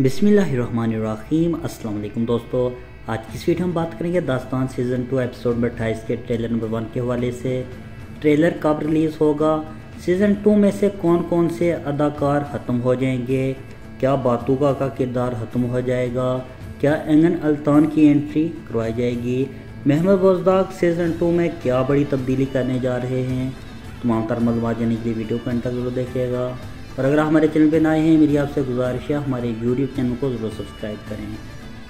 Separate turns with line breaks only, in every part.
बिस्मिल्लाहिर्रहमानिर्रहीम। अस्सलाम वालेकुम दोस्तों, आज की इस वीडियो में बात करेंगे दास्तान सीज़न 2 एपिसोड नंबर 28 के ट्रेलर नंबर 1 के हवाले से। ट्रेलर कब रिलीज़ होगा, सीज़न 2 में से कौन कौन से अदाकार ख़त्म हो जाएंगे, क्या बातूगा का किरदार ख़त्म हो जाएगा, क्या एंगन अल्तान की एंट्री करवाई जाएगी, महमूद बुज़दाग सीज़न 2 में क्या बड़ी तब्दीली करने जा रहे हैं। तमाम तर मालूमात जानने के लिए वीडियो को अंत तक जरूर देखिएगा। और अगर हमारे चैनल पे नए हैं, मेरी आपसे गुजारिश है हमारे यूट्यूब चैनल को ज़रूर सब्सक्राइब करें।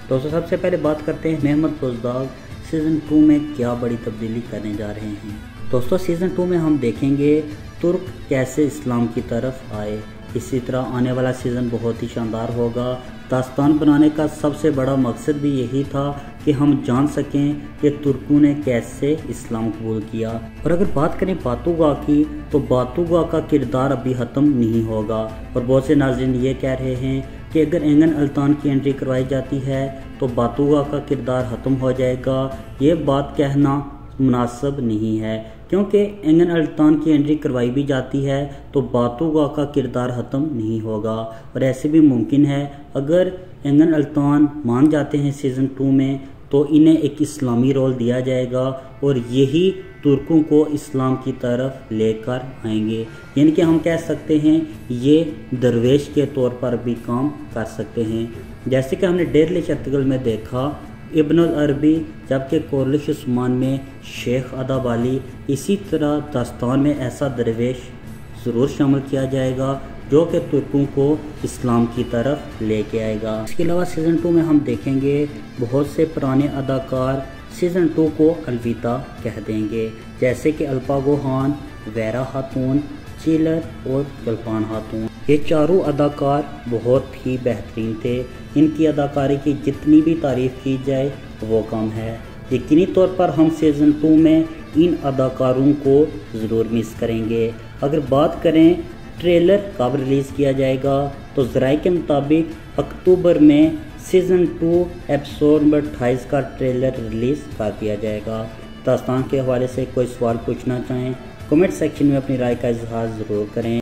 दोस्तों, सबसे पहले बात करते हैं महमूद बुज़दाग सीज़न 2 में क्या बड़ी तब्दीली करने जा रहे हैं। दोस्तों, सीज़न 2 में हम देखेंगे तुर्क कैसे इस्लाम की तरफ आए। इसी तरह आने वाला सीज़न बहुत ही शानदार होगा। दास्तान बनाने का सबसे बड़ा मकसद भी यही था कि हम जान सकें कि तुर्कों ने कैसे इस्लाम कबूल किया। और अगर बात करें बातूगा की, तो बातूगा का किरदार अभी ख़त्म नहीं होगा। और बहुत से नाज़रीन ये कह रहे हैं कि अगर एंगन अल्तान की एंट्री करवाई जाती है तो बातूगा का किरदार ख़त्म हो जाएगा। ये बात कहना मुनासिब नहीं है, क्योंकि एंगन अल्तान की एंट्री करवाई भी जाती है तो बातूगा का किरदार ख़त्म नहीं होगा। और ऐसे भी मुमकिन है अगर एंगन अल्तान मान जाते हैं सीज़न 2 में तो इन्हें एक इस्लामी रोल दिया जाएगा और यही तुर्कों को इस्लाम की तरफ लेकर आएंगे। यानी कि हम कह सकते हैं ये दरवेश के तौर पर भी काम कर सकते हैं। जैसे कि हमने डेरलिश अर्तुगरुल में देखा इब्नुल अरबी, जबकि कोरलिश उस्मान में शेख अदब अली, इसी तरह दास्तान में ऐसा दरवेश ज़रूर शामिल किया जाएगा जो कि तुर्कों को इस्लाम की तरफ लेके आएगा। इसके अलावा सीज़न 2 में हम देखेंगे बहुत से पुराने अदाकार सीज़न 2 को अलविदा कह देंगे, जैसे कि अल्पागो खान, वैरा खातून, चिलर और गलफान खातून। ये चारों अदाकार बहुत ही बेहतरीन थे। इनकी अदाकारी की जितनी भी तारीफ़ की जाए वो कम है। यकीनी तौर पर हम सीज़न 2 में इन अदाकारों को ज़रूर मिस करेंगे। अगर बात करें ट्रेलर कब रिलीज़ किया जाएगा, तो ज़राए के मुताबिक अक्टूबर में सीज़न 2 एपिसोड नंबर 28 का ट्रेलर रिलीज़ कर दिया जाएगा। दास्तान के हवाले से कोई सवाल पूछना चाहें कमेंट सेक्शन में अपनी राय का इजहार ज़रूर करें।